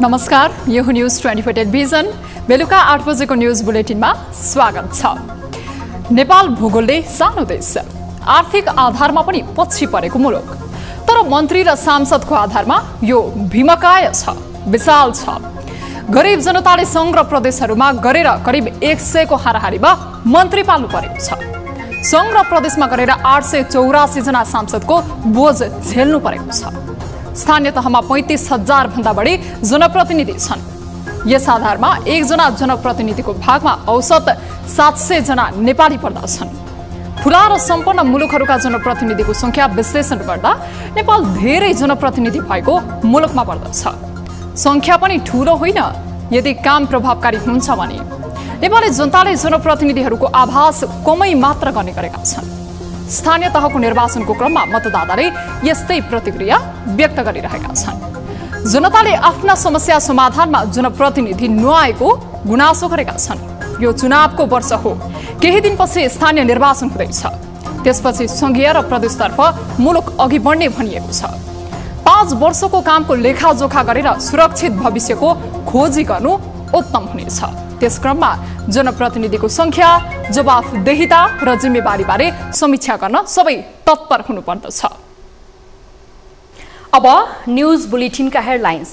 नमस्कार, यो हो न्यूज 24 टेलिभिजन। बेलुका 8 बजेको न्यूज बुलेटिनमा स्वागत छ। नेपाल भूगोलले सानो देश, आर्थिक आधारमा पनि पछि परेको मुलुक, तर मन्त्री र सांसदको आधारमा यो भीमकाय छ, विशाल छ। गरिब जनताले संघ र प्रदेशहरूमा गरेर करिब 100 को हाराहारीमा मन्त्री पाल्नु परेको छ। संघ र प्रदेशमा गरेर 884 जना सांसदको बोझ झेल्नु परेको छ। स्थानीय तहमा 35,000 भन्दा बढी जनप्रतिनिधि छन्। यस आधारमा एकजना जनप्रतिनिधिको भागमा औसत 700 जना नेपाली पर्दछन्। ठूला र सम्पन्न मुलुकहरूका जनप्रतिनिधिको संख्या विश्लेषण गर्दा नेपाल धेरै जनप्रतिनिधि भएको मुलुकमा पर्दछ। संख्या पनि ठूलो होइन, यदि काम प्रभावकारी हुन्छ भने। नेपाली जनताले जनप्रतिनिधिहरूको आभास कमै मात्र गर्ने गरेका छन्। स्थानीय तहको निर्वाचनको क्रममा मतदाताले यस्तै प्रतिक्रिया व्यक्त गरिरहेका छन्। जनताले आफ्ना समस्या समाधानमा जनप्रतिनिधि नआएको गुनासो गरेका छन्। यो चुनावको वर्ष हो, केही दिनपछि स्थानीय निर्वाचन हुँदैछ। त्यसपछि संघीय र प्रदेशतर्फ मुलुक अघि बढ्ने भनिएको छ। 5 वर्षको कामको लेखाजोखा गरेर सुरक्षित भविष्यको खोजी गर्नु उत्तम हुनेछ। त्यस क्रममा जनप्रतिनिधिको संख्या, जवाफदेहिता र जिम्मेवारीबारे समीक्षा गर्न सबै तत्पर हुनुपर्दछ। अब न्यूज बुलेटिनका हेडलाइन्स।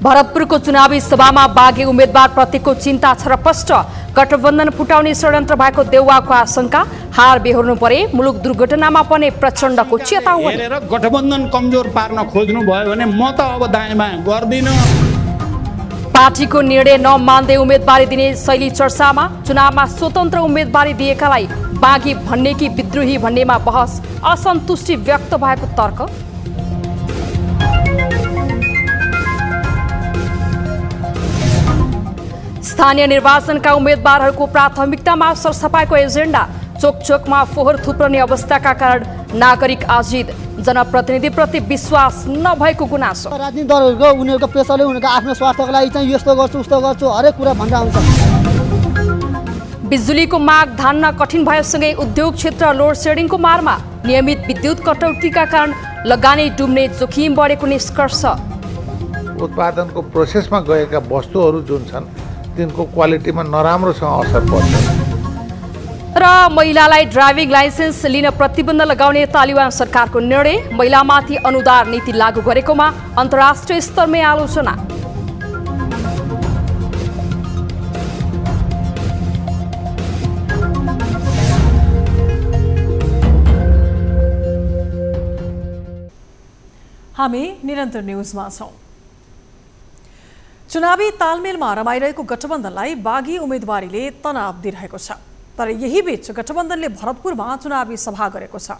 भरतपुरको चुनावी सभामा बागी उम्मेद्वार प्रतिको चिन्ता छरपष्ट, गठबन्धन फुटाउने षड्यन्त्र भएको देउवाको आशंका, हार बेहोर्नु परे मुलुक दुर्घटनामा पर्ने प्रचण्डको चेतावनी। गठबन्धन कमजोर पार्न खोज्नु भयो भने म त अब दायाँ बायाँ गर्दिन। पार्टीको निर्णय नमान्दै उम्मेदवारी दिने शैली चर्चामा, चुनावमा स्वतन्त्र उम्मेदवारी दिएकालाई बागी भन्ने कि विद्रोही भन्नेमा बहस, असन्तुष्टि व्यक्त भएको तर्क। स्थानीय निर्वाचनका उम्मेदवारहरूको प्राथमिकतामा सरसफाइको एजेन्डा, चोकचोकमा फोहोर थुप्रने अवस्थाका कारण नागरिक आजिद, जनप्रतिनिधिप्रति विश्वास नभएको गुनासो। राजनीतिक दलहरूको उनीहरूको पेसाले उनीहरूको आफ्नो स्वार्थको लागि चाहिँ यस्तो गर्छु उस्तो गर्छु हरेक कुरा भनेर आउँछ। बिजुलीको माग धान्न कठिन भएसँगै उद्योग क्षेत्र लोड सेडिङको मारमा, नियमित विद्युत कटौतीका कारण लगानी डुब्ने जोखिम बढेको निष्कर्ष। उत्पादनको प्रोसेसमा गएका वस्तुहरू जुन छन् तिनको क्वालिटीमा नराम्रोसँग असर पर्छ। र महिलालाई ड्राइभिङ लाइसेन्स लिन प्रतिबन्ध लगाउने तालिबान सरकारको निर्णय, महिलामाथि अनुदार नीति लागू गरेकोमा अन्तर्राष्ट्रिय स्तरमै आलोचना। हामी निरन्तर न्यूजमा छौं। चुनावी तालमेलमा रमाइरहेको गठबन्धनलाई बागी उम्मेदवारीले तनाव दिइरहेको छ। तर यही बीच गठबन्धनले भरतपुरमा चुनावी सभा गरेको छ।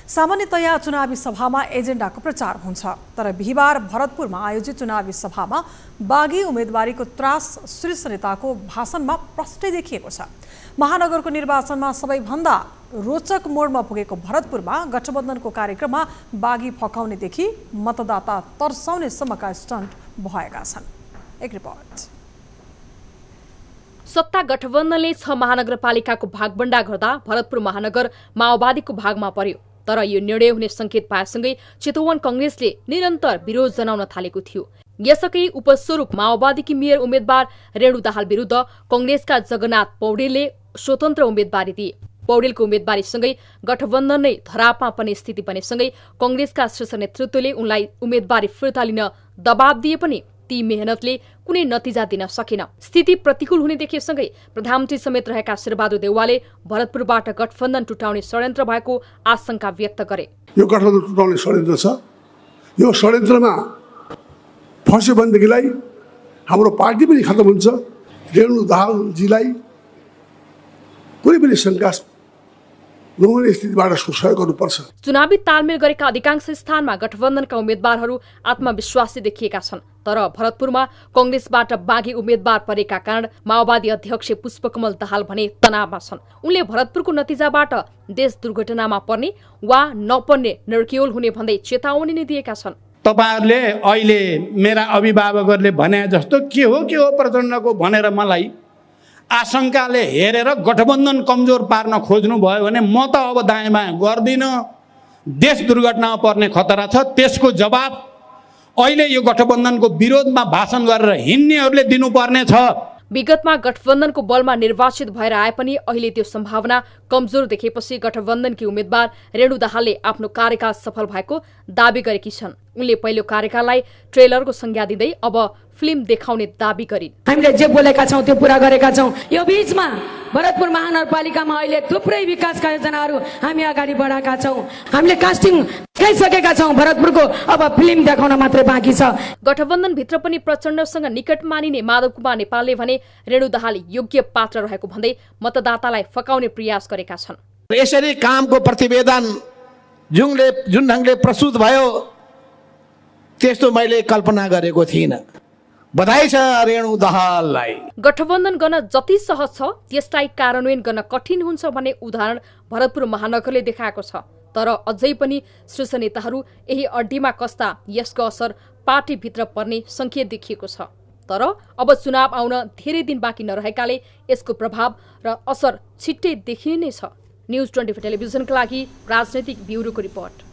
सामान्यतया चुनावी सभामा एजेन्डाको प्रचार हुन्छ, तर बिहीबार भरतपुरमा आयोजित चुनावी सभामा बागी उम्मेदवारीको त्रास शीर्ष नेताको भाषणमा प्रष्टै देखिएको छ। महानगरको निर्वाचनमा सबैभन्दा रोचक मोडमा पुगेको भरतपुरमा गठबन्धनको कार्यक्रममा बागी फकाउनेदेखि मतदाता तर्साउनेसम्मका स्टन्ट भएका छन्। एक रिपोर्ट। सत्ता गठबन्धनले 6 महानगरपालिकाको भागबण्डा गर्दा भरतपुर महानगर माओवादीको भागमा पर्यो। तर यो निर्णय हुने संकेत पाएसँगै चितवन कांग्रेसले निरन्तर विरोध जनाउन थालेको थियो। यसकै उपस्वरूप माओवादीकी मेयर उम्मेद्वार रेणु दाहाल विरुद्ध कांग्रेसका जगन्नाथ पौडेलले स्वतन्त्र उम्मेदवारी दिए। पौडेलको उम्मेदवारीसँगै गठबन्धन नै धरापमा पर्ने स्थिति बनेसँगै कांग्रेसका शीर्ष नेतृत्वले उनलाई उम्मेदवारी फिर्ता लिन दबाब दिए पनि ती मेहनतले कुनै नतिजा दिन सकेन। स्थिति प्रतिकूल हुने देखेसँगै प्रधानमन्त्री समेत रहेका शेरबहादुर देउवाले भरतपुरबाट गठबन्धन टुटाउने षड्यन्त्र भएको आशंका व्यक्त गरे। यो गठबन्धन टुटाउने षड्यन्त्र छ। यो षड्यन्त्रमा फस्यो भनेदेखिलाई हाम्रो पार्टी पनि खत्म हुन्छ। रेणु दाहालजीलाई कुनै पनि शङ्का नहुने स्थितिबाट सहयोग गर्नुपर्छ। चुनावी तालमेल गरेका अधिकांश स्थानमा गठबन्धनका उम्मेद्वारहरू आत्मविश्वासी देखिएका छन्, तर भरतपुरमा कंग्रेसबाट बागी उम्मेद्वार परेका कारण माओवादी अध्यक्ष पुष्पकमल दाहाल भने तनावमा छन्। उनले भरतपुरको नतिजाबाट देश दुर्घटनामा पर्ने वा नपर्ने निर्क्योल हुने भन्दै चेतावनी नै दिएका छन्। तपाईहरुले अहिले मेरा अभिभावकहरूले भने जस्तो के हो प्रचण्डको भनेर मलाई आशंकाले हेरेर गठबन्धन कमजोर पार्न खोज्नु भयो भने म त अब दायाँ बायाँ गर्दिन। देश दुर्घटनामा पर्ने खतरा छ, त्यसको जवाब अहिले यो गठबन्धनको विरोधमा भाषण गरेर हिँड्नेहरूले दिनुपर्ने छ। विगतमा गठबन्धनको बलमा निर्वाचित भएर आए पनि अहिले त्यो सम्भावना कमजोर देखेपछि गठबन्धनकी उम्मेद्वार रेणु दाहालले आफ्नो कार्यकाल सफल भएको दावी गरेकी छन्। उनले पहिलो कार्यकाललाई ट्रेलरको संज्ञा दिँदै अब फिल्म देखाउने दावी गरिन्। हामीले जे बोलेका छौं त्यो पूरा गरेका छौं। यो बीचमा भरतपुर महानगरपालिकामा अहिले थुप्रै विकासका योजनाहरू हामी अगाडि बढाएका छौं। हामीले कास्टिङ गरिसकेका छौं। भरतपुरको अब फिल्म देखाउन मात्रै बाँकी छ। गठबन्धन भित्र पनि प्रचण्डसँग निकट मानिने माधव कुमार नेपालले भने रेणु दाहाल योग्य पात्र रहेको भन्दै मतदातालाई फकाउने प्रयास गरेका छन्। यसरी कामको प्रतिवेदन जुन ढंगले प्रस्तुत भयो त्यस्तो मैले कल्पना गरेको थिइनँ। बधाई छ रेणु दाहाललाई। गठबन्धन गर्न जति सहज छ त्यसलाई कार्यान्वयन गर्न कठिन हुन्छ भन्ने उदाहरण भरतपुर महानगरले देखाएको छ। तर अझै पनि शीर्ष नेताहरू यही अड्डीमा कस्ता यसको असर पार्टीभित्र पर्ने संकेत देखिएको छ। तर अब चुनाव आउन धेरै दिन बाँकी नरहेकाले यसको प्रभाव र असर छिट्टै देखिने नै छ। न्यूज 24 टेलिभिजनका लागि राजनैतिक ब्युरोको रिपोर्ट।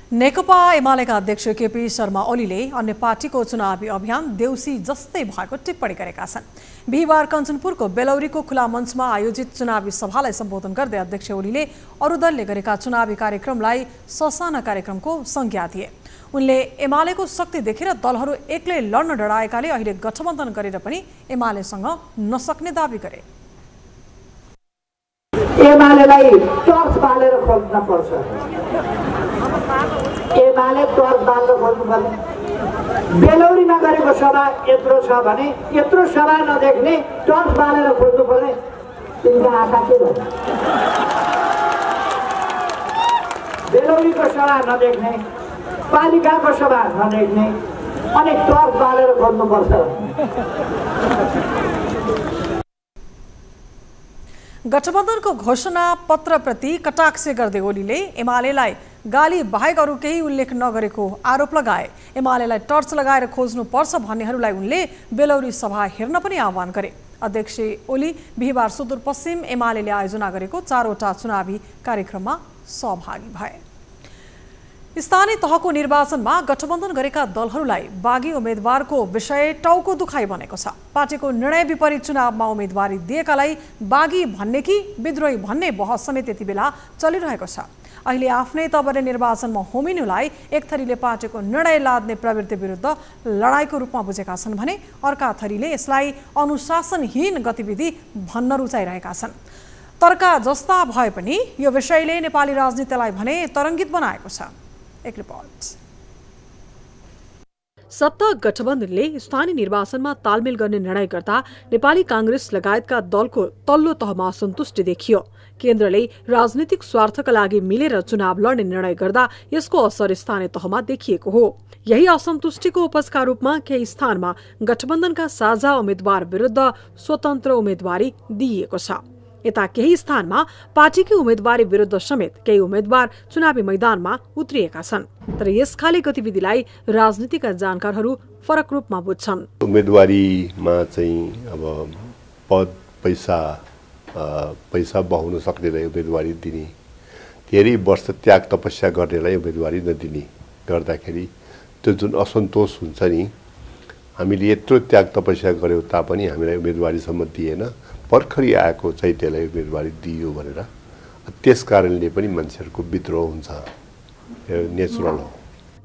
नेकपा एमालेका अध्यक्ष केपी शर्मा ओलीले अन्य पार्टीको चुनावी अभियान देउसी जस्तै भएको टिप्पणी गरेका छन्। बिहिबार कञ्चनपुरको बेलौरीको खुला मञ्चमा आयोजित चुनावी सभालाई सम्बोधन गर्दै अध्यक्ष ओलीले अरू दलले गरेका चुनावी कार्यक्रमलाई ससाना कार्यक्रमको संज्ञा दिए। उनले एमालेको शक्ति देखेर दलहरू एक्लै लड्न डराएकाले अहिले गठबन्धन गरेर पनि एमालेसँग नसक्ने दावी गरे। एमालेलाई टर्च बालेर खोज्न पर्छ। एमाले टर्च बालेर खोज्नु पर्छ। बेलौरीमा गरेको सभा यत्रो छ भने यत्रो सभा नदेख्ने टर्च बालेर खोज्नु पर्ने तिनका आशा के भयो? बेलौरीको सभा नदेख्ने, पालिकाको सभा नदेख्ने अनि टर्च बालेर खोज्नु पर्छ। गठबन्धनको घोषणा पत्रप्रति कटाक्ष गर्दै ओलीले एमालेलाई गाली बाहेक अरू केही उल्लेख नगरेको आरोप लगाए। एमालेलाई टर्च लगाएर खोज्नुपर्छ भन्नेहरूलाई उनले बेलौरी सभा हेर्न पनि आह्वान गरे। अध्यक्ष ओली बिहिबार सुदूरपश्चिम एमालेले आयोजना गरेको 4वटा चुनावी कार्यक्रममा सहभागी भए। स्थानीय तहको निर्वाचनमा गठबन्धन गरेका दलहरूलाई बागी उम्मेद्वारको विषय टाउको दुखाइ बनेको छ। पार्टीको निर्णय विपरीत चुनावमा उम्मेदवारी दिएकालाई बागी भन्ने कि विद्रोही भन्ने बहस समेत यति बेला चलिरहेको छ। अहिले आफ्नै तवरे निर्वाचनमा होमिनुलाई एक थरीले पार्टीको निर्णय लाद्ने प्रवृत्ति विरुद्ध लडाईको रूपमा बुझेका छन् भने अर्का थरीले यसलाई अनुशासनहीन गतिविधि भन्न रुचाइरहेका छन्। तर्का जस्ता भए पनि यो विषयले नेपाली राजनीतिलाई भने तरङ्गित बनाएको छ। एक रिपोर्ट। सत्ता गठबन्धनले स्थानीय निर्वाचनमा तालमेल गर्ने निर्णय गर्दा नेपाली कांग्रेस लगायतका दलको तल्लो तहमा असन्तुष्टि देखियो। केन्द्रले राजनीतिक स्वार्थका लागि मिलेर चुनाव लड्ने निर्णय गर्दा यसको असर स्थानीय तहमा देखिएको हो। यही असन्तुष्टिको उपजका रूपमा केही स्थानमा गठबन्धनका साझा उम्मेद्वार विरुद्ध स्वतन्त्र उम्मेदवारी दिइएको छ। यता केही स्थानमा पार्टीकी उम्मेदवारी विरुद्ध समेत केही उम्मेद्वार चुनावी मैदानमा उत्रिएका छन्। तर यस खाले गतिविधिलाई राजनीतिका जानकारहरू फरक रूपमा बुझ्छन्। उम्मेदवारीमा चाहिँ अब पद पैसा बहाउन सक्नेलाई उम्मेदवारी दिने, धेरै वर्ष त्याग तपस्या गर्नेलाई उम्मेदवारी नदिने गर्दाखेरि त्यो जुन असन्तोष हुन्छ नि, हामीले यत्रो त्याग तपस्या गर्यौं तापनि हामीलाई उम्मेदवारीसम्म दिएन, भर्खरी आएको चैत्यलाई उम्मेदवारी दियो भनेर त्यस कारणले पनि मान्छेहरूको विद्रोह हुन्छ। नेचुरल हो।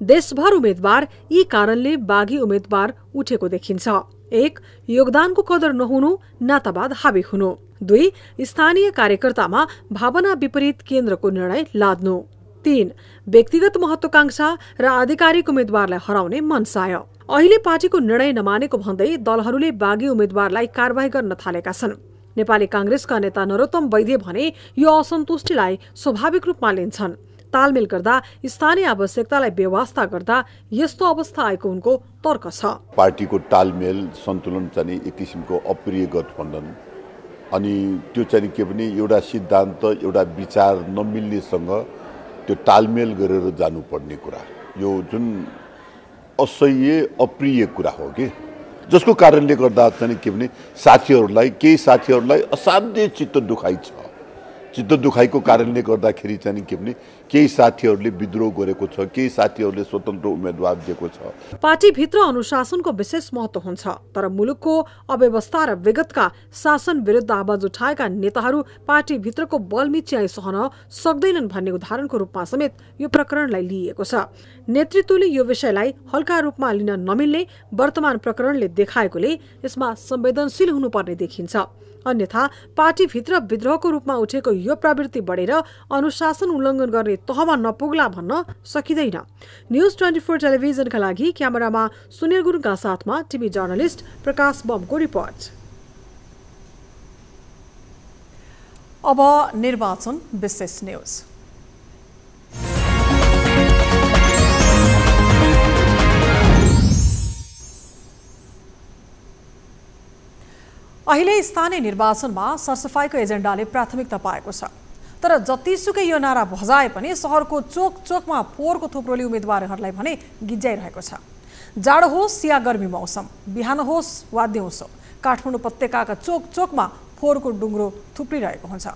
देशभर उम्मेद्वार यी कारणले बागी उम्मेद्वार उठेको देखिन्छ। 1. योगदानको कदर नहुनु, नातावाद हावी हुनु। 2. स्थानीय कार्यकर्तामा भावना विपरीत केन्द्रको निर्णय लाद्नु। 3. व्यक्तिगत महत्वाकांक्षा र आधिकारिक उम्मेद्वारलाई हराउने मनसाय। अहिले पार्टीको निर्णय नमानेको भन्दै दलहरूले बागी उम्मेद्वारलाई कारबाही गर्न थालेका छन्। नेपाली कांग्रेसका नेता नरोत्तम वैद्य भने यो असन्तुष्टिलाई स्वाभाविक रूपमा लिन्छन्। तालमेल गर्दा स्थानीय आवश्यकतालाई व्यवस्था गर्दा यस्तो अवस्था आएको उनको तर्क छ। पार्टीको तालमेल सन्तुलन चाहिँ एक किसिमको अप्रिय गठबन्धन अनि त्यो चाहिँ के पनि एउटा सिद्धान्त एउटा विचार नमिल्नेसँग त्यो तालमेल गरेर जानुपर्ने कुरा, यो जुन असह्य अप्रिय कुरा हो कि जसको कारणले गर्दा चाहिँ के भने केही साथीहरूलाई असाध्य चित्त दुखाइ छ। चित्त दुखाइको कारणले गर्दाखेरि चाहिँ के भने केही साथीहरूले विद्रोह गरेको छ, केही साथीहरूले स्वतन्त्र उम्मेदवार दिएको छ। पार्टीभित्र अनुशासनको विशेष महत्व हुन्छ, तर मुलुकको अव्यवस्था र विगतका शासन विरुद्ध आवाज उठाएका नेताहरू पार्टीभित्रको बलमिच्याइ सहन सक्दैनन् भन्ने उदाहरणको रूपमा समेत यो प्रकरणलाई लिइएको छ। नेतृत्वले यो विषयलाई हल्का रूपमा लिन नमिल्ने वर्तमान प्रकरणले देखाएकोले यसमा संवेदनशील हुनुपर्ने देखिन्छ। अन्यथा पार्टीभित्र विद्रोहको रूपमा उठेको यो प्रवृत्ति बढेर अनुशासन उल्लङ्घन गर्ने तहमा नपुग्ला भन्न सकिँदैन। न्यूज 24 टेलिभिजनका लागि क्यामेरामा सुनिल गुरुङका साथमा टिभी जर्नलिस्ट प्रकाश बमको रिपोर्ट। अब निर्वाचन विशेष न्यूज। अहिले स्थानीय निर्वाचनमा सरसफाईको एजेन्डाले प्राथमिकता पाएको छ, तर जतिसुकै यो नारा भजाए पनि सहरको चोक चोकमा फोहोरको थुप्रोले उम्मेदवारहरूलाई भने गिज्जाइरहेको छ। जाडो होस् या गर्मी मौसम, बिहान होस् वा दिउँसो, काठमाडौँ उपत्यकाका चोक चोकमा फोहोरको डुङ्ग्रो थुप्रिरहेको हुन्छ।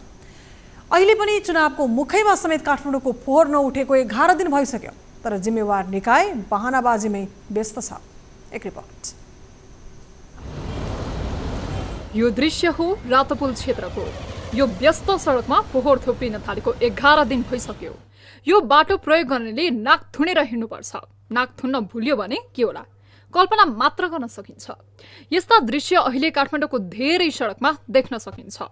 अहिले पनि चुनावको मुखैमा समेत काठमाडौँको फोहोर नउठेको 11 दिन भइसक्यो, तर जिम्मेवार निकाय बहानाबाजीमै व्यस्त छ। एक रिपोर्ट। यो दृश्य हो रातोपुल क्षेत्रको। यो व्यस्त सडकमा फोहोर थुप्रिन थालेको 11 दिन भइसक्यो। यो बाटो प्रयोग गर्नेले नाक थुनेर हिँड्नुपर्छ। नाक थुन्न भुल्यो भने के होला? कल्पना मात्र गर्न सकिन्छ। यस्ता दृश्य अहिले काठमाडौँको धेरै सडकमा देख्न सकिन्छ।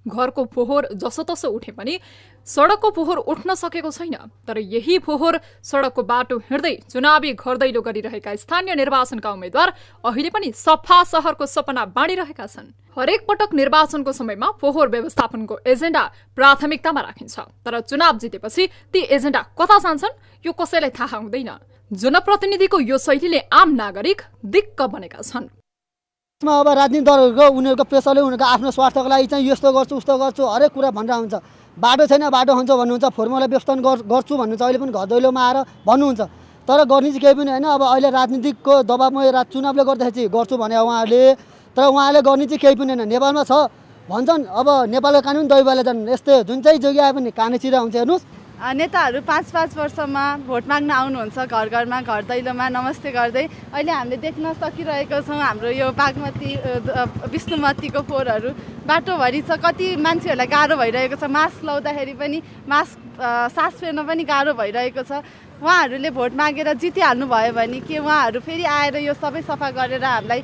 घरको फोहोर जसोतसो उठे पनि सडकको फोहोर उठ्न सकेको छैन, तर यही फोहोर सडकको बाटो हिँड्दै चुनावी घर दैलो गरिरहेका स्थानीय निर्वाचनका उम्मेद्वार अहिले पनि सफा सहरको सपना बाँडिरहेका छन्। हरेक पटक निर्वाचनको समयमा फोहोर व्यवस्थापनको एजेन्डा प्राथमिकतामा राखिन्छ, तर चुनाव जितेपछि ती एजेन्डा कता जान्छन् यो कसैलाई थाहा हुँदैन। जनप्रतिनिधिको यो शैलीले आम नागरिक दिक्क बनेका छन्। अब राजनीतिक दलहरूको उनीहरूको प्रेसरले उनीहरूको आफ्नो स्वार्थको लागि चाहिँ यस्तो गर्छु उस्तो गर्छु हरेक कुरा भनेर हुन्छ। बाटो छैन बाटो हुन्छ भन्नुहुन्छ, फोर्मुला व्यवस्थापन गर्छु भन्नुहुन्छ, अहिले पनि घर दैलोमा आएर भन्नुहुन्छ, तर गर्ने चाहिँ केही पनि होइन। अब अहिले राजनीतिकको दबाबमा चुनावले गर्दाखेरि गर्छु भने उहाँहरूले, तर उहाँले गर्ने चाहिँ केही पनि होइन। नेपालमा छ भन्छन्, अब नेपालको कानुन दैवाले झन् यस्तै जुन चाहिँ जोगी आए पनि काने चिरा हुन्छ। हेर्नुहोस् नेताहरू 5-5 वर्षमा भोट माग्न आउनुहुन्छ, घर घरमा घर दैलोमा नमस्ते गर्दै। अहिले हामीले देख्न सकिरहेको छौँ हाम्रो यो बागमती विष्णुमतीको फोहोरहरू बाटोभरि छ। कति मान्छेहरूलाई गाह्रो भइरहेको छ, मास्क लाउँदाखेरि पनि सास फेर्न पनि गाह्रो भइरहेको छ। उहाँहरूले भोट मागेर जितिहाल्नु भयो भने के उहाँहरू फेरि आएर यो सबै सफा गरेर हामीलाई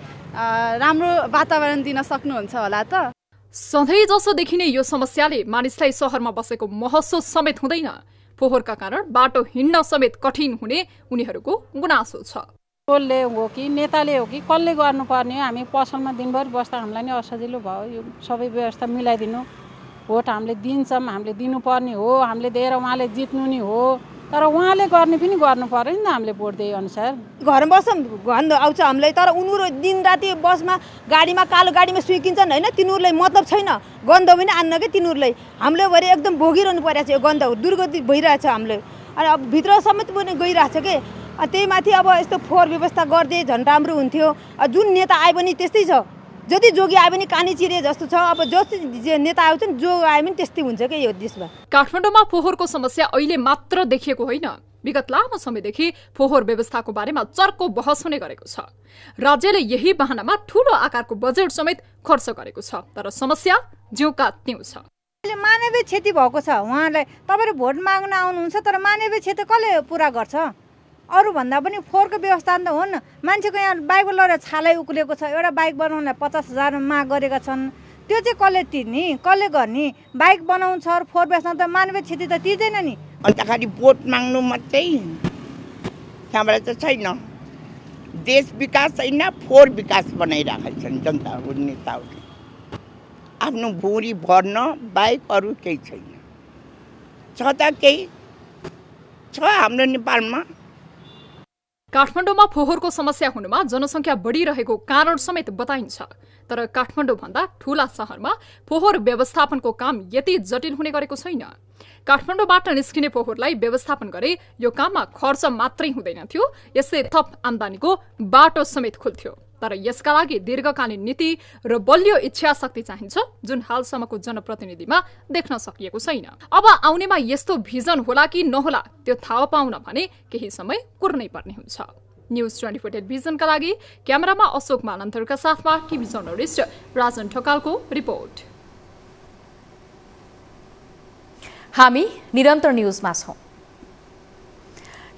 राम्रो वातावरण दिन सक्नुहुन्छ होला त? सधैँ जसो देखिने यो समस्याले मानिसलाई सहरमा बसेको महसुस समेत हुँदैन। फोहोरका कारण बाटो हिँड्न समेत कठिन हुने उनीहरूको गुनासो छ। टोलले हो कि नेताले हो कि कसले गर्नुपर्ने? हामी पसलमा दिनभरि बस्दा हामीलाई नि असजिलो भयो। यो सबै व्यवस्था मिलाइदिनु। भोट हामीले दिन्छौँ, हामीले दिनुपर्ने हो, हामीले दिएर उहाँले जित्नु नि हो, तर उहाँले गर्ने पनि गर्नु पर्यो नि त हामीले भोट दिए अनुसार। घरमा बस्छौँ गन्ध आउँछ हामीलाई, तर उनीहरू दिनराति बसमा गाडीमा कालो गाडीमा सुइकिन्छन् होइन, तिनीहरूलाई मतलब छैन, गन्ध पनि आन्न कि तिनीहरूलाई। हामीले भरे एकदम भोगिरहनु परिरहेको छ यो गन्ध, दुर्गति भइरहेछ हामीले। अनि अब भित्र समेत पनि गइरहेछ कि त्यही माथि अब यस्तो फोहोर व्यवस्था गरिदिए झन् राम्रो हुन्थ्यो। जुन नेता आए पनि त्यस्तै छ, जति जोगी आए पनि कानी चिरे जस्तो छ। अब जति नेता आउँछ नि जो आए पनि त्यस्तै हुन्छ कि यो देशमा। काठमाडौँमा फोहोरको समस्या अहिले मात्र देखिएको होइन, विगत लामो समयदेखि फोहोर व्यवस्थाको बारेमा चर्को बहस हुने गरेको छ। राज्यले यही बहानामा ठूलो आकारको बजेट समेत खर्च गरेको छ, तर समस्या ज्यूका त्यौं छ। मानवीय क्षति भएको छ। उहाँलाई तपाईँले भोट माग्न आउनुहुन्छ, तर मानवीय क्षति कसले पुरा गर्छ? अरू भन्दा पनि फोहोरको व्यवस्था त हो नि। मान्छेको यहाँ बाइक लगेर छालै उक्लेको छ, एउटा बाइक बनाउनलाई 50,000 माग गरेका छन्। त्यो चाहिँ कसले तिर्ने, कसले गर्ने? बाइक बनाउँछ फोहोर व्यवस्था त मानवीय क्षति त तिर्दैन नि। अन्त खालि भोट माग्नु मात्रै, त्यहाँबाट त छैन। देश विकास होइन फोहोर विकास बनाइरहेका छन् जनताहरू नेताहरूले। आफ्नो भुँडी भर्न बाहेक अरू केही छैन। छ त केही छ हाम्रो नेपालमा। काठमाडौँमा फोहोरको समस्या हुनुमा जनसङ्ख्या बढिरहेको कारण समेत बताइन्छ। तर काठमाडौँभन्दा ठूला शहरमा फोहोर व्यवस्थापनको काम यति जटिल हुने गरेको छैन। काठमाडौँबाट निस्किने फोहोरलाई व्यवस्थापन गरे यो काममा खर्च मात्रै हुँदैन थियो, यसले थप आम्दानीको बाटो समेत खुल्थ्यो। तर यसका लागि दीर्घकालीन नीति र बलियो इच्छा शक्ति चाहिन्छ, जुन हालसम्मको जनप्रतिनिधिमा देख्न सकिएको छैन। अब आउनेमा यस्तो भिजन होला कि नहोला त्यो थाहा पाउन भने केही समय कुर्नै पर्ने हुन्छ। न्यूज 24 टेलिभिजनका लागि क्यामेरामा अशोक मानन्तरका साथमा टिभी जर्नलिस्ट राजन ढकालको रिपोर्ट। हामी निरन्तर न्यूजमा छौं।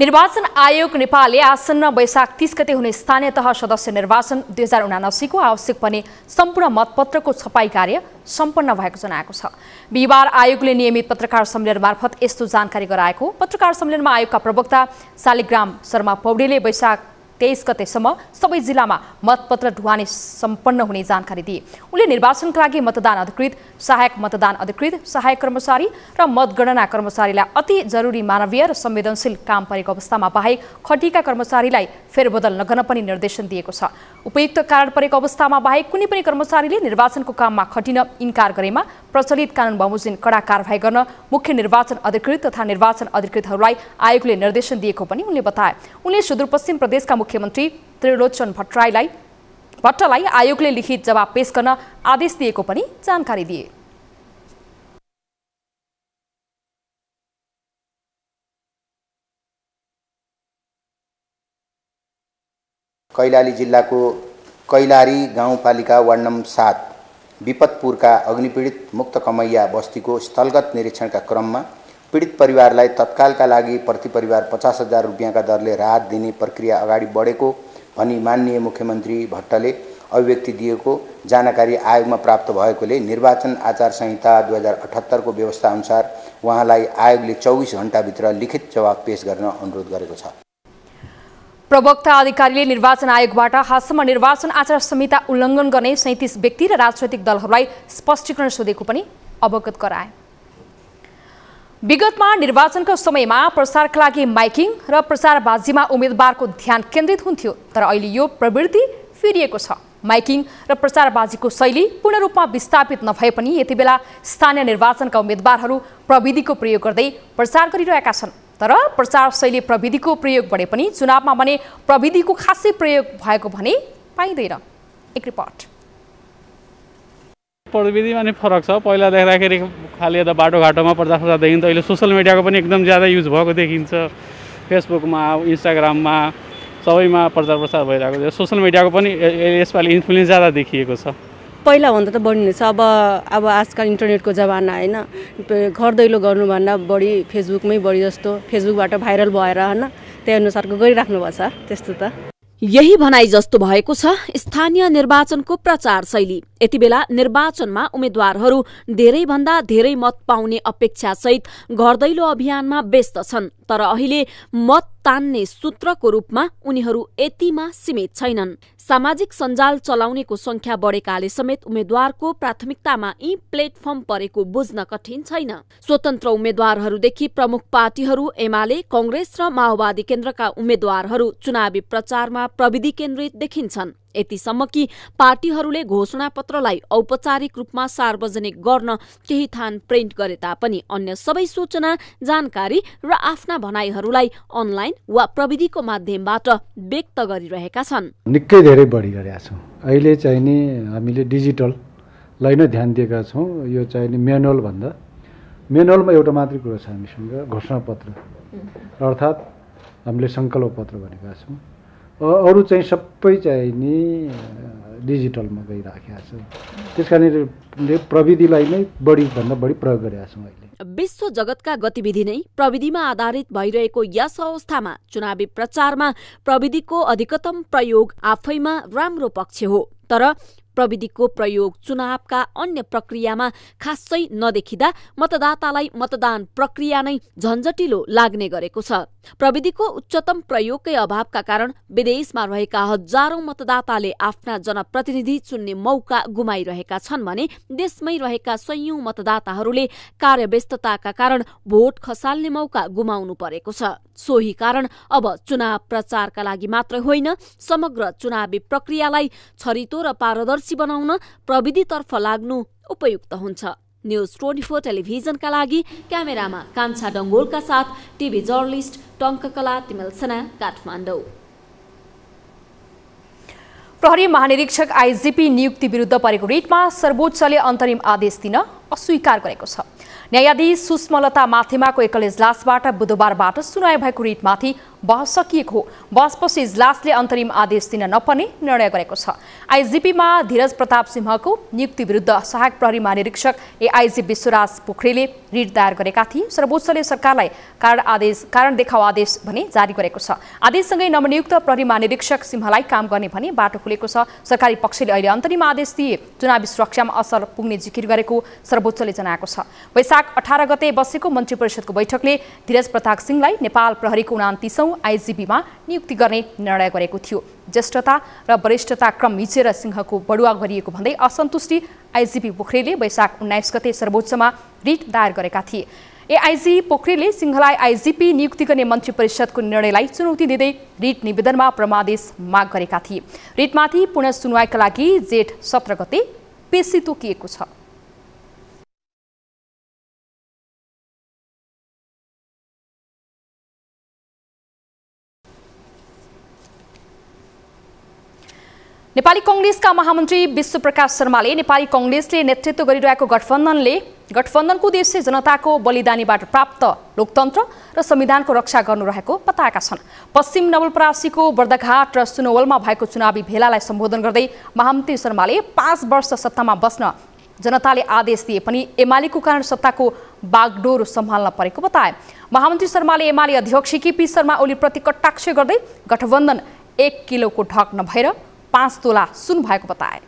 निर्वाचन आयोग नेपालले आसन्न वैशाख 30 गते हुने स्थानीय तह सदस्य निर्वाचन 2079 को आवश्यक पर्ने सम्पूर्ण मतपत्रको छपाई कार्य सम्पन्न भएको जनाएको छ। बिहिबार आयोगले नियमित पत्रकार सम्मेलन मार्फत यस्तो जानकारी गराएको। पत्रकार सम्मेलनमा आयोगका प्रवक्ता शालिग्राम शर्मा पौडेलले वैशाख 23 गतेसम्म सबै जिल्लामा मतपत्र ढुवानी सम्पन्न हुने जानकारी दिए। उनले निर्वाचनका लागि मतदान अधिकृत, सहायक मतदान अधिकृत, सहायक कर्मचारी र मतगणना कर्मचारीलाई अति जरुरी मानवीय र संवेदनशील काम परेको अवस्थामा बाहेक खटिएका कर्मचारीलाई फेरबदल नगर्न पनि निर्देशन दिएको छ। उपयुक्त कारण परेको अवस्थामा बाहेक कुनै पनि कर्मचारीले निर्वाचनको काममा खटिन इन्कार गरेमा प्रचलित कानुन बमोजिम कडा कारबाही गर्न मुख्य निर्वाचन अधिकृत तथा निर्वाचन अधिकृतहरूलाई आयोगले निर्देशन दिएको पनि उनले बताए। उनले सुदूरपश्चिम प्रदेशका मुख्यमन्त्री त्रिलोचन भट्टलाई आयोगले लिखित जवाब पेश गर्न आदेश दिएको पनि जानकारी दिए। कैलाली जिल्लाको कैलारी गाउँपालिका वार्ड नम्बर 7 विपतपुरका अग्निपीडित मुक्त कमैया बस्तीको स्थलगत निरीक्षणका क्रममा पीडित परिवारलाई तत्कालका लागि प्रति परिवार 50,000 रुपियाँका दरले राहत दिने प्रक्रिया अगाडि बढेको भनी माननीय मुख्यमन्त्री भट्टले अभिव्यक्ति दिएको जानकारी आयोगमा प्राप्त भएकोले निर्वाचन आचार संहिता 2078 को व्यवस्था अनुसार उहाँलाई आयोगले 24 घण्टाभित्र लिखित जवाब पेश गर्न अनुरोध गरेको छ। प्रवक्ता अधिकारीले निर्वाचन आयोगबाट हालसम्म निर्वाचन आचार संहिता उल्लङ्घन गर्ने 37 व्यक्ति र राजनैतिक दलहरूलाई स्पष्टीकरण सोधेको पनि अवगत गराए। विगतमा निर्वाचनको समयमा प्रचारका लागि माइकिङ र प्रचारबाजीमा उम्मेदवारको ध्यान केन्द्रित हुन्थ्यो, तर अहिले यो प्रवृत्ति फेरिएको छ। माइकिङ र प्रचारबाजीको शैली पूर्ण रूपमा विस्थापित नभए पनि यति बेला स्थानीय निर्वाचनका उम्मेदवारहरू प्रविधिको प्रयोग गर्दै प्रचार गरिरहेका छन्। तर प्रचार शैली प्रविधिको प्रयोग बढे पनि चुनावमा भने प्रविधिको खासै प्रयोग भएको भने पाइँदैन। एक रिपोर्ट। प्रविधिमा नि फरक छ। पहिला देख्दाखेरि खालि यता बाटोघाटोमा प्रचार देखिन्छ, अहिले सोसल मिडियाको पनि एकदम ज्यादा युज भएको देखिन्छ। फेसबुकमा, इन्स्टाग्राममा सबैमा प्रचार भइरहेको छ। सोसल मिडियाको पनि यसपालि इन्फ्लुएन्स ज्यादा देखिएको छ। पहिला भन्दा त बढी नै छ। अब आजकल इन्टरनेटको जमाना होइन, घर दैलो गर्नुभन्दा बढी फेसबुकमै बढी जस्तो फेसबुकबाट भाइरल भएर होइन त्यही अनुसारको गरिराख्नु भएको छ। त्यस्तो त यही भनाइ जस्तो भएको छ स्थानीय निर्वाचनको प्रचार शैली। यति बेला निर्वाचनमा उम्मेद्वारहरू धेरैभन्दा धेरै मत पाउने अपेक्षा सहित घर दैलो अभियानमा व्यस्त छन्, तर अहिले मत तान्ने सूत्रको रूपमा उनीहरू यतिमा सीमित छैनन्। सामाजिक सञ्जाल चलाउनेको संख्या बढेकाले समेत उम्मेद्वारको प्राथमिकतामा यी प्लेटफर्म परेको बुझ्न कठिन छैन। स्वतन्त्र उम्मेद्वारहरूदेखि प्रमुख पार्टीहरू एमाले, कांग्रेस र माओवादी केन्द्रका उम्मेद्वारहरू चुनावी प्रचारमा प्रविधि केन्द्रित देखिन्छन्। यतिसम्म कि पार्टीहरूले घोषणा पत्रलाई औपचारिक रूपमा सार्वजनिक गर्न केही थान प्रिन्ट गरे तापनि अन्य सबै सूचना, जानकारी र आफ्ना भनाइहरूलाई अनलाइन वा प्रविधिको माध्यमबाट व्यक्त गरिरहेका छन्। निकै धेरै बढी गरेका छौँ। अहिले चाहिँ नि हामीले डिजिटललाई नै ध्यान दिएका छौँ। यो चाहिँ नि म्यानुअल भन्दा म्यानुअलमा एउटा मात्रै कुरो छ हामीसँग, घोषणा पत्र अर्थात् हामीले सङ्कल्प पत्र भनेका छौँ। अरू चाहिँ सबै चाहिँ नि डिजिटलमा गइराखेका छ। त्यसकारणले प्रविधिलाई नै बढीभन्दा बढी प्रयोग गरेका छौँ। अहिले विश्व जगतका गतिविधि नै प्रविधिमा आधारित भइरहेको यस अवस्थामा चुनावी प्रचारमा प्रविधिको अधिकतम प्रयोग आफैमा राम्रो पक्ष हो, तर प्रविधिको प्रयोग चुनावका अन्य प्रक्रियामा खासै नदेखिँदा मतदातालाई मतदान प्रक्रिया नै झन्झटिलो लाग्ने गरेको छ। प्रविधिको उच्चतम प्रयोगकै अभावका कारण विदेशमा रहेका हजारौं मतदाताले आफ्ना जनप्रतिनिधि चुन्ने मौका गुमाइरहेका छन् भने देशमै रहेका सयौं मतदाताहरूले कार्यव्यस्तताका कारण भोट खसाल्ने मौका गुमाउनु परेको छ। सोही कारण अब चुनाव प्रचारका लागि मात्रै होइन, समग्र चुनावी प्रक्रियालाई छरितो र पारदर्शी बनाउन प्रविधितर्फ लाग्नु उपयुक्त हुन्छ। न्यूज 24 टेलिभिजनका लागि क्यामेरामा कान्छा डङ्गोलका साथ टिभी जर्नलिस्ट टङ्ककला तिमेल सेना, काठमाडौँ। प्रहरी महानिरीक्षक आइजिपी नियुक्ति विरुद्ध परेको रिटमा सर्वोच्चले अन्तरिम आदेश दिन अस्वीकार गरेको छ। न्यायाधीश सुष्मलता माथेमाको एकल इजलासबाट बुधबारबाट सुनाइ भएको रिटमाथि बहस सकिएको हो। बहसपछि इजलासले अन्तरिम आदेश दिन नपर्ने निर्णय गरेको छ। आइजिपीमा धीरज प्रताप सिंहको नियुक्ति विरुद्ध सहायक प्रहरी महानिरीक्षक एआइजी विश्वराज पोखरेलले रिट दायर गरेका थिए। सर्वोच्चले सरकारलाई कारण देखाउ आदेश भने जारी गरेको छ। आदेशसँगै नवनियुक्त प्रहरी महानिरीक्षक सिंहलाई काम गर्ने भने बाटो खुलेको छ। सरकारी पक्षले अहिले अन्तरिम आदेश दिए चुनावी सुरक्षामा असर पुग्ने जिकिर गरेको सर्वोच्चले जनाएको छ। वैशाख 18 गते बसेको मन्त्री परिषदको बैठकले धीरज प्रताप सिंहलाई नेपाल प्रहरीको 29औं आइजिपीमा नियुक्ति गर्ने निर्णय गरेको थियो। ज्येष्ठता र वरिष्ठता क्रम मिचेर सिंहको बढुवा गरिएको भन्दै असन्तुष्टि आइजिपी पोखरेलले वैशाख 19 गते सर्वोच्चमा रिट दायर गरेका थिए। एआइजी पोखरेलले सिंहलाई आइजिपी नियुक्ति गर्ने मन्त्री परिषदको निर्णयलाई चुनौती दिँदै रिट निवेदनमा परमादेश माग गरेका थिए। रिटमाथि पुनः सुनवाईका लागि जेठ 17 गते पेशी तोकिएको छ। नेपाली कांग्रेसका महामन्त्री विश्वप्रकाश शर्माले नेपाली कांग्रेसले नेतृत्व गरिरहेको गठबन्धनको उद्देश्य जनताको बलिदानीबाट प्राप्त लोकतन्त्र र संविधानको रक्षा गर्नु रहेको बताएका छन्। पश्चिम नवलपरासीको बर्दघाट र सुनवलमा भएको चुनावी भेलालाई सम्बोधन गर्दै महामन्त्री शर्माले 5 वर्ष सत्तामा बस्न जनताले आदेश दिए पनि एमालेको कारण सत्ताको बागडोर सम्हाल्न परेको बताए। महामन्त्री शर्माले एमाले अध्यक्ष केपी शर्मा ओलीप्रति कटाक्ष गर्दै गठबन्धन 1 किलोको ढक नभएर 5 तोला सुन भएको बताए।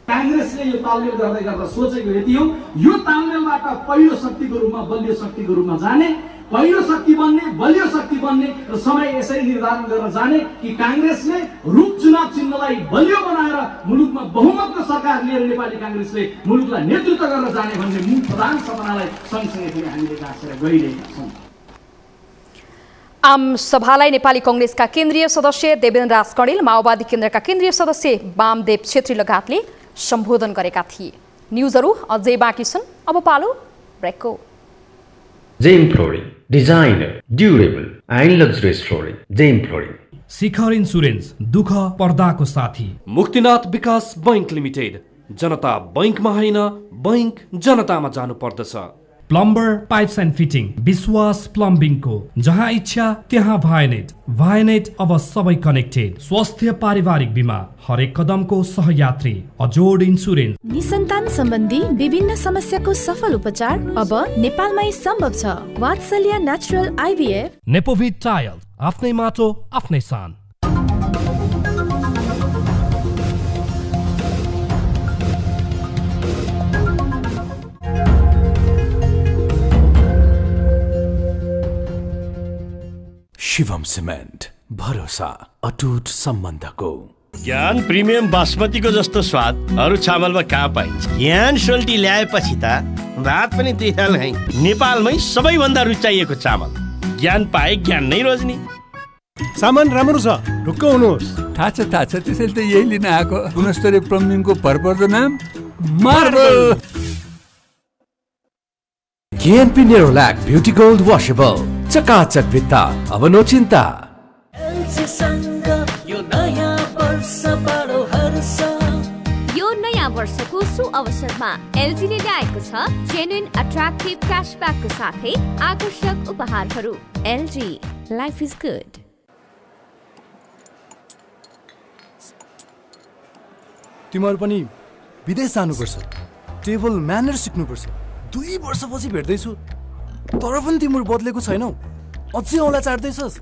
कांग्रेसले यो तालमेल गर्दै गर्दा सोचेको यति हो, यो तालमेलबाट पहिलो शक्तिको रूपमा बलियो शक्तिको रूपमा जाने, पहिलो शक्ति बन्ने, बलियो शक्ति बन्ने र समय यसरी निर्धारण गरेर जाने कि कांग्रेसले रूप चुनाव चिन्हलाई बलियो बनाएर मुलुकमा बहुमतको सरकार लिएर नेपाली कांग्रेसले मुलुकलाई नेतृत्व गरेर जाने भन्ने मूल प्रधान सपनालाई सँगसँगै पनि हामीले गाँसेर गइरहेका छौँ। आम सभालाई नेपाली कांग्रेसका केन्द्रीय सदस्य देवेन्द्र राज कणेल, माओवादी केन्द्रका केन्द्रीय सदस्य वामदेव छेत्री लगायतले सम्बोधन गरेका थिए। न्यूजहरू अझै बाँकी छन्, अब पालो ब्रेकको। Gem flooring, designer, durable and luxurious flooring. Gem flooring. Shikhar insurance, दुःख पर्दाको साथी। मुक्तिनाथ विकास बैंक लिमिटेड, जनता बैंकमा होइन बैंक जनतामा जानु पर्दछ। प्लम्बर पाइप्स एन्ड फिटिङ, विश्वास प्लम्बिङको, जहाँ इच्छा त्यहाँ भायनेट। भायनेट अब सबै कनेक्टेड। स्वास्थ्य पारिवारिक बिमा, हरेक कदमको सहयात्री। अजोड इन्स्योरेन्स। निसन्तान सम्बन्धी विभिन्न समस्याको सफल उपचार अब नेपालमै सम्भव छ। वात्सल्य नेचुरल आइभीएफ। नेपोभिट टाइल, आफ्नै माटो आफ्नै सान। शिवम सिमेन्ट, भरोसा अटुट सम्बन्धको। ज्ञान प्रिमियम बासमतीको जस्तो स्वाद अरू चामलमा कहाँ पाइन्छ। ज्ञान सोल्टी ल्याएपछि त भात पनि त्यही हाल है। नेपालमै सबैभन्दा रुचाइएको चामल। ज्ञान पाए ज्ञान नै रोज्ने। सामान राम्रो छ, ढुक्क हुनुहोस्। थाहा छ त्यसैले त यही लिन आएको। गुणस्तरीय प्लम्बिङको भरपर्दो नाम marble. KNP Nerolac beauty gold washable, चकाचक भित्ता, अब नो चिन्ता। यो नयाँ वर्षको सुअवसरमा एलजीले ल्याएको छ जेन्युइन अट्र्याक्टिभ क्याशब्याकको साथै आकर्षक उपहारहरू। LG, life is good. तिमीहरू पनि विदेश जानुपर्छ, टेबल म्यानर सिक्नुपर्छ। 2 वर्षपछि भेट्दैछु तर पनि तिम्रो बदलेको छैनौ, अझै औँला चाट्दैछस्।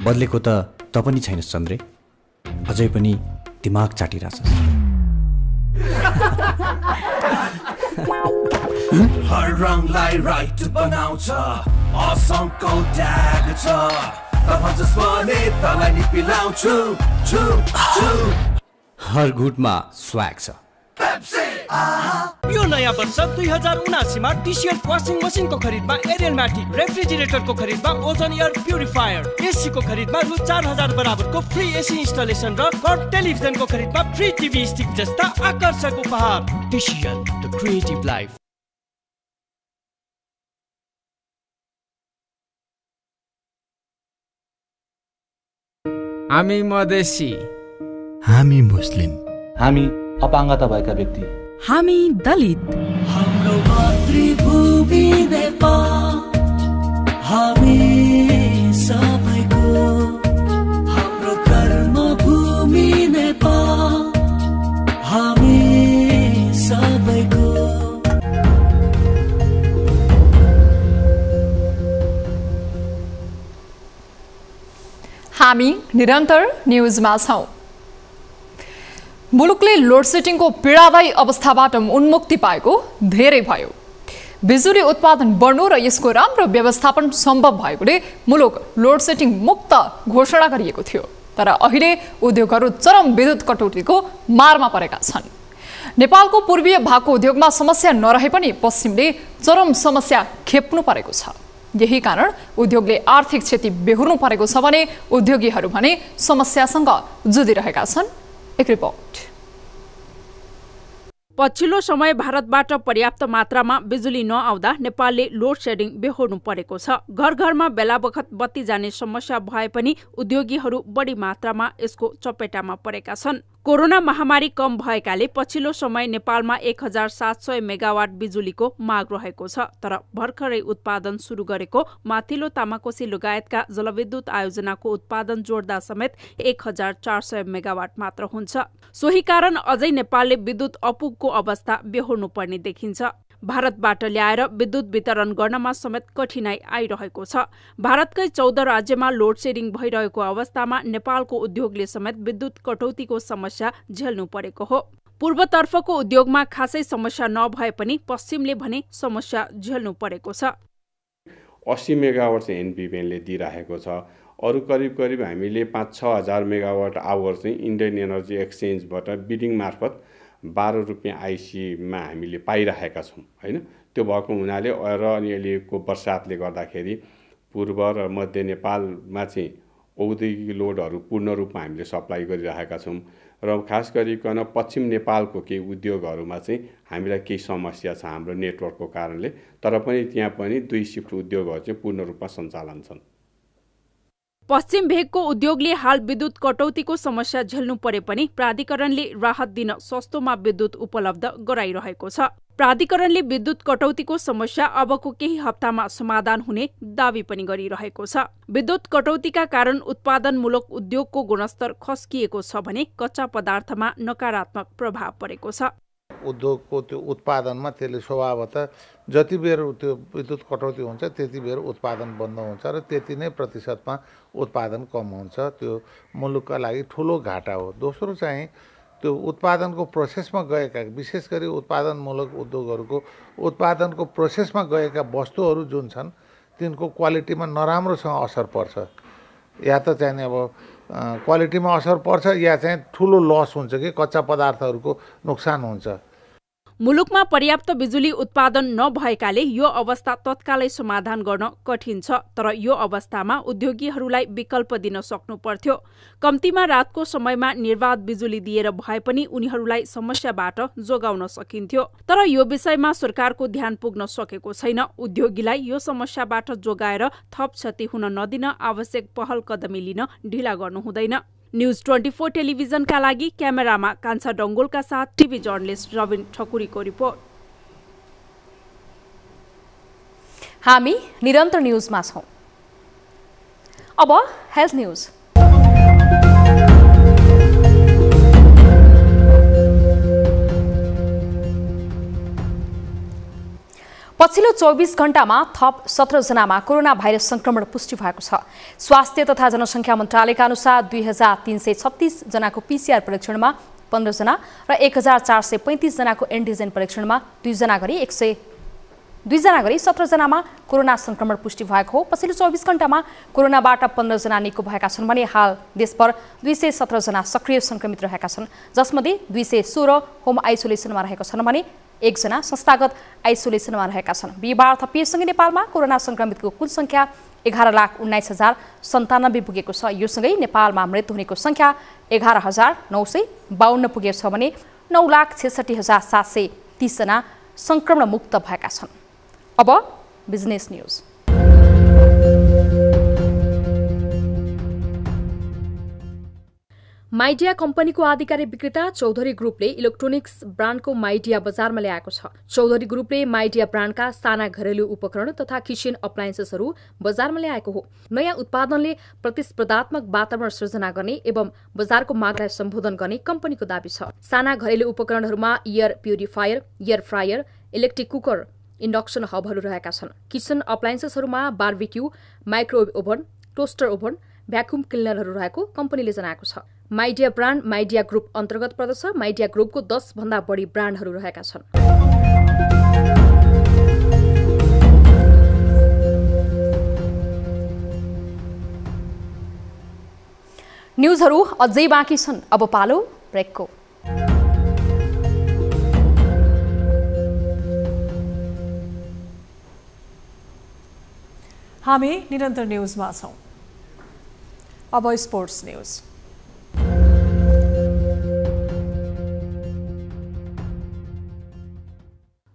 बदलेको त त पनि छैनस् चन्द्रे, अझै पनि दिमाग चाटिरहेछस्। हर रङलाई राइट बनाउँछ, असमको ट्याग छ, त भन्छस् भने तँलाई नि पिलाउँछु, छु छु। हर गुटमा स्वाग छ। यो नयाँ वर्ष 2079 मा टी-शर्ट वाशिङ मसिनको खरिदमा एरियल म्याटी, रेफ्रिजरेटरको खरिदमा ओजन एयर प्युरिफायर, एसी को खरिदमा रु 4000 बराबरको फ्री एसी इन्स्टलेसन र कर्भ टेलिभिजनको खरिदमा फ्री टिभी स्टिक जस्ता आकर्षक उपहार। T-shirt the creative life. हामी मधेसी, हामी मुस्लिम, हामी अपाङ्गता भएका व्यक्ति, हामी दलित, हाम्रो मातृभूमि नेपाल, हामी सबैको, हाम्रो कर्मभूमि नेपाल, हामी सबैको। हामी निरन्तर न्युजमा छौं। मुलुकले लोडसेडिङको पीडादायी अवस्थाबाट उन्मुक्ति पाएको धेरै भयो। बिजुली उत्पादन बढ्नु र यसको राम्रो व्यवस्थापन सम्भव भएकोले मुलुक लोडसेडिङ मुक्त घोषणा गरिएको थियो। तर अहिले उद्योगहरू चरम विद्युत कटौतीको मारमा परेका छन्। नेपालको पूर्वीय भागको उद्योगमा समस्या नरहे पनि पश्चिमले चरम समस्या खेप्नु परेको छ। यही कारण उद्योगले आर्थिक क्षति बेहोर्नु परेको छ भने उद्योगीहरू भने समस्यासँग जुधिरहेका छन्। एक रिपोर्ट। पछिल्लो समय भारतबाट पर्याप्त मात्रामा बिजुली नआउँदा नेपालले लोड सेडिङ बेहोर्नु परेको छ। घर घरमा बेला बखत बत्ती जाने समस्या भए पनि उद्योगीहरू बढी मात्रामा यसको चपेटामा परेका छन्। कोरोना महामारी कम भएकाले पछिल्लो समय नेपालमा 1700 मेगावाट बिजुलीको माग रहेको छ। तर भर्खरै उत्पादन सुरु गरेको माथिल्लो तामाकोसी लगायतका जलविद्युत आयोजनाको उत्पादन जोड्दा समेत 1400 मेगावाट मात्र हुन्छ। सोही कारण अझै नेपालले विद्युत अपुगको अवस्था बेहोर्नु पर्ने देखिन्छ। भारतबाट ल्याएर विद्युत वितरण गर्नमा समेत कठिनाई आइरहेको छ। भारतकै 14 राज्यमा लोड सेडिङ भइरहेको अवस्थामा नेपालको उद्योगले समेत विद्युत कटौतीको समस्या झेल्नु परेको हो। पूर्वतर्फको उद्योगमा खासै समस्या नभए पनि पश्चिमले भने समस्या झेल्नु परेको छ। 80 मेगावाट चाहिँ एनपिपिएनले दिइरहेको छ। अरू करिब हामीले 5-6 हजार मेगावाट आवर चाहिँ इन्डियन एनर्जी एक्सचेन्जबाट बिडिङ मार्फत 12 रुपियाँ आइसीमा हामीले पाइरहेका छौँ हैन। त्यो भएको हुनाले र अनि अहिलेको वर्षातले गर्दाखेरि पूर्व र मध्य नेपालमा चाहिँ औद्योगिक लोडहरू पूर्ण रूपमा हामीले सप्लाई गरिरहेका छौँ र खास गरिकन पश्चिम नेपालको केही उद्योगहरूमा चाहिँ हामीलाई केही समस्या छ हाम्रो नेटवर्कको कारणले। तर पनि त्यहाँ पनि 2 शिफ्ट उद्योगहरू चाहिँ पूर्ण रूपमा सञ्चालन छन्। पश्चिम भेगको उद्योगले हाल विद्युत कटौतीको समस्या झेल्नु परे पनि प्राधिकरणले राहत दिन सस्तोमा विद्युत उपलब्ध गराइरहेको छ। प्राधिकरणले विद्युत कटौतीको समस्या अबको केही हप्तामा समाधान हुने दावी पनि गरिरहेको छ। विद्युत कटौतीका कारण उत्पादनमूलक उद्योगको गुणस्तर खस्किएको छ भने कच्चा पदार्थमा नकारात्मक प्रभाव परेको छ। उद्योगको त्यो उत्पादनमा त्यसले स्वभावतः जति बेर त्यो विद्युत कटौती हुन्छ त्यति बेर उत्पादन बन्द हुन्छ र त्यति नै प्रतिशतमा उत्पादन कम हुन्छ। त्यो मुलुकका लागि ठुलो घाटा हो। दोस्रो चाहिँ त्यो उत्पादनको प्रोसेसमा गएका विशेष गरी उत्पादनमूलक उद्योगहरूको उत्पादनको प्रोसेसमा गएका वस्तुहरू जुन छन् तिनको क्वालिटीमा नराम्रोसँग असर पर्छ। या त चाहिँ अब क्वालिटीमा असर पर्छ या चाहिँ ठुलो लस हुन्छ कि कच्चा पदार्थहरूको नोक्सान हुन्छ। मुलुकमा पर्याप्त बिजुली उत्पादन नभएकाले यो अवस्था तत्कालै समाधान गर्न कठिन छ। तर यो अवस्थामा उद्योगीहरूलाई विकल्प दिन सक्नु पर्थ्यो। कम्तीमा रातको समयमा निर्बाध बिजुली दिएर भए पनि उनीहरूलाई समस्याबाट जोगाउन सकिन्थ्यो। तर यो विषयमा सरकारको ध्यान पुग्न सकेको छैन। उद्योगीलाई यो समस्याबाट जोगाएर थप क्षति हुन नदिन आवश्यक पहल कदमी लिन ढिला गर्नु हुँदैन। न्यूज 24 टेलिभिजनका लागि क्यामेरामा कान्छा डङ्गोलका साथ टिभी जर्नलिस्ट रविन ठकुरीको रिपोर्ट। हामी निरन्तर न्यूजमा छौं। अब हेल्थ न्यूज। पछिल्लो 24 घण्टामा थप 17 जनामा कोरोना भाइरस संक्रमण पुष्टि भएको छ। स्वास्थ्य तथा जनसङ्ख्या मन्त्रालयका अनुसार 2336 जनाको PCR परीक्षणमा 15 जना र 1435 जनाको एन्टिजेन परीक्षणमा 2 जना गरी 17 जनामा कोरोना संक्रमण पुष्टि भएको हो। पछिल्लो 24 घण्टामा कोरोनाबाट 15 जना निको भएका छन् भने हाल देशभर 217 जना सक्रिय संक्रमित रहेका छन्, जसमध्ये 216 होम आइसोलेसनमा रहेका छन् भने 1 जना संस्थागत आइसोलेसनमा रहेका छन्। बिहिबार थपिएसँगै नेपालमा कोरोना संक्रमितको कुल संख्या 11,19,097 पुगेको छ। यो सँगै नेपालमा मृत्यु हुनेको संख्या 11,952 पुगेको छ भने 9,66,730 जना संक्रमण मुक्त भएका छन्। अब बिजनेस न्यूज। माइडिया कम्पनीको आधिकारिक विक्रेता चौधरी ग्रुपले इलेक्ट्रोनिक्स ब्रान्डको माइडिया बजारमा ल्याएको छ। चौधरी ग्रुपले माइडिया ब्रान्डका साना घरेलु उपकरण तथा किचन अप्लायन्सेसहरू बजारमा ल्याएको हो। नयाँ उत्पादनले प्रतिस्पर्धात्मक वातावरण सृजना गर्ने एवं बजारको मागलाई सम्बोधन गर्ने कम्पनीको दाबी छ। साना घरेलु उपकरणहरूमा air purifier, air fryer, electric cooker, induction हबहरू रहेका छन्। किचन अप्लायन्सेसहरूमा barbecue, microwave oven, toaster oven, vacuum क्लिनरहरू रहेको कम्पनीले जनाएको छ। माइडिया ब्रान्ड माइडिया ग्रुप अन्तर्गत पर्दछ। माइडिया ग्रुपको 10 भन्दा बढी ब्रान्डहरू रहेका छन्। न्यूजहरू अझै बाँकी छन्, अब पालो ब्रेकको। हामी निरन्तर न्यूजमा छौं। अब स्पोर्ट्स न्यूज।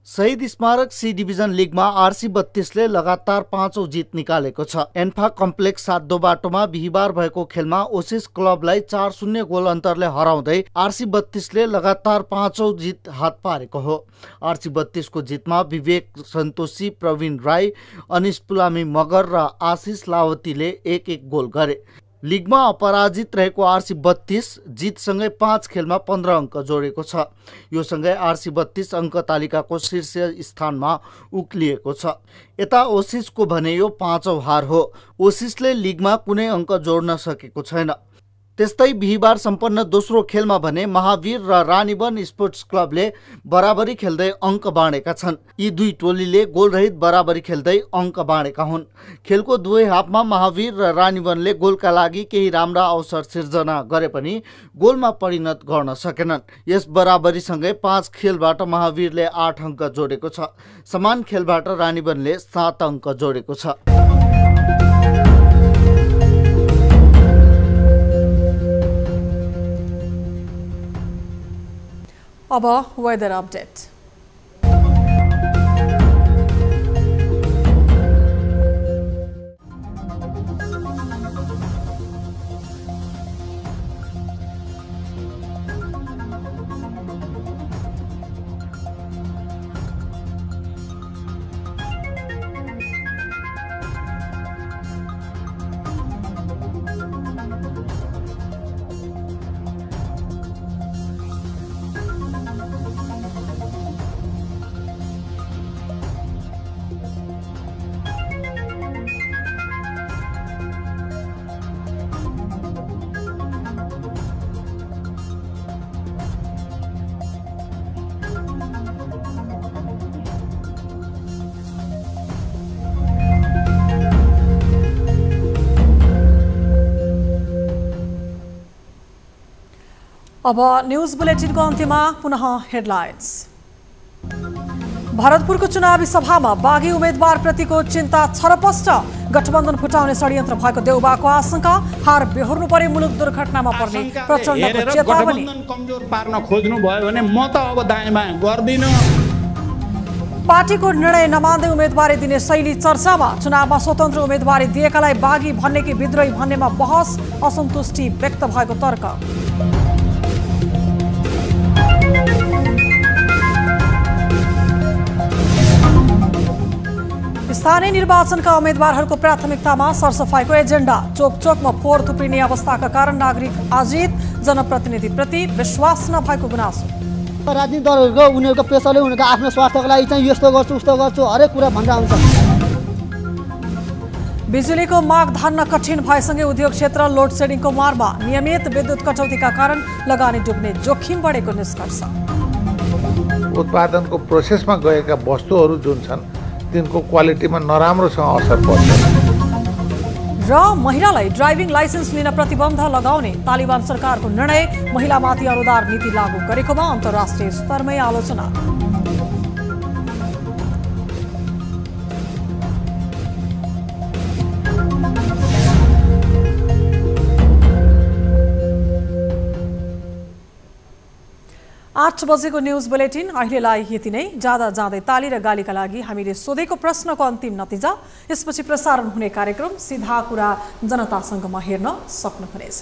शहीद स्मारक सी डिभिजन लिगमा आरसी 32ले लगातार 5औं जित निकालेको छ। एन्फा कम्प्लेक्स सातो बाटोमा बिहिबार भएको खेलमा ओसिस क्लबलाई 4-0 गोल अन्तरले हराउँदै आरसी 32ले लगातार 5औं जित हात पारेको हो। आरसी 32 को जितमा विवेक सन्तोषी, प्रवीण राई, अनिश पुलामी मगर र आशिष लावतीले 1-1 गोल गरे। लिगमा अपराजित रहेको आरसी 32 जितसँगै 5 खेलमा 15 अङ्क जोडेको छ। यो सँगै आरसी 32 अङ्क तालिकाको शीर्ष स्थानमा उक्लिएको छ। यता ओसिसको भने यो 5औं हार हो। ओसिसले लिगमा कुनै अङ्क जोड्न सकेको छैन। त्यस्तै बिहिबार सम्पन्न दोस्रो खेलमा भने महावीर र रानीवन स्पोर्ट्स क्लबले बराबरी खेल्दै अङ्क बाँडेका छन्। यी दुई टोलीले गोलरहित बराबरी खेल्दै अङ्क बाँडेका हुन्। खेलको दुवै हाफमा महावीर र रानीवनले गोलका लागि केही राम्रा अवसर सिर्जना गरे पनि गोलमा परिणत गर्न सकेनन्। यस बराबरीसँगै 5 खेलबाट महावीरले 8 अङ्क जोडेको छ। समान खेलबाट रानीवनले 7 अङ्क जोडेको छ। अब वेदर अपडेट। अब न्यूज बुलेटिनको अन्त्यमा पुनः हेडलाइन्स। भरतपुरको चुनावी सभामा बागी उम्मेदवारप्रतिको चिन्ता छरपष्ट। गठबन्धन फुटाउने षड्यन्त्र भएको देउबाको आशंका। हार बेहोर्नु परे मुलुक दुर्घटनामा पर्ने प्रचण्डको चेतावनी। कमजोर पार्न खोज्नु भयो भने म त अब दायाँ-बायाँ गर्दिन। पार्टीको निर्णय नमान्दै उम्मेदवारी दिने शैली चर्चामा। चुनावमा स्वतन्त्र उम्मेदवारी दिएकालाई बागी भन्ने कि विद्रोही भन्नेमा बहस। असन्तुष्टि व्यक्त भएको तर्क। स्थानीय निर्वाचनका उम्मेदवारहरूको प्राथमिकतामा सरसफाईको एजेन्डा। चोक चोकमा फोहोर थुप्रिने अवस्थाका कारण नागरिक आजित। जनप्रतिनिधिप्रति विश्वास नभएको गुनासो। राजनीतिक दलहरूको उनीहरूको पेसाले उनीहरूको आफ्नो स्वार्थको लागि चाहिँ यस्तो गर्छु उस्तो गर्छु हरेक कुरा भनेर आउँछ। बिजुलीको माग धान्न कठिन भएसँगै उद्योग क्षेत्र लोड सेडिङको मारमा नियमित विद्युत कटौतीका कारण लगानी डुब्ने जोखिम बढेको निष्कर्ष। उत्पादनको प्रोसेसमा गएका वस्तुहरू जुन छन् तिनको क्वालिटीमा नराम्रोसँग असर पर्छ। र महिलालाई ड्राइभिङ लाइसेन्स लिन प्रतिबन्ध लगाउने तालिबान सरकारको निर्णय महिलामाथि अनुदार नीति लागू गरेकोमा अन्तर्राष्ट्रिय स्तरमै आलोचना। आठ बजेको न्युज बुलेटिन अहिलेलाई यति नै। जाँदा जाँदै ताली र गालीका लागि हामीले सोधेको प्रश्नको अन्तिम नतिजा यसपछि प्रसारण हुने कार्यक्रम सीधा कुरा जनतासँगमा हेर्न सक्नुहुनेछ।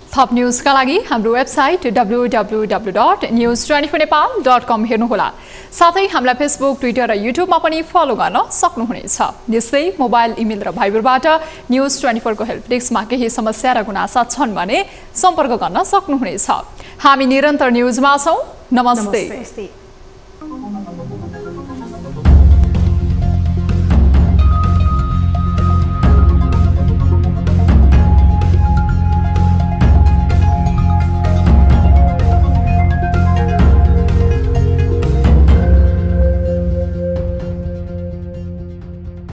थप न्युजका लागि हाम्रो वेबसाइट www.news24nepal.com हेर्नुहोला। साथै हामीलाई फेसबुक, ट्विटर र युट्युबमा पनि फलो गर्न सक्नुहुनेछ। यस्तै मोबाइल, इमेल र भाइबरबाट न्युज24 को हेल्प डेस्कमा केही समस्या र गुनासा छन् भने सम्पर्क गर्न सक्नुहुनेछ। हामी निरन्तर न्युजमा छौं। नमस्ते।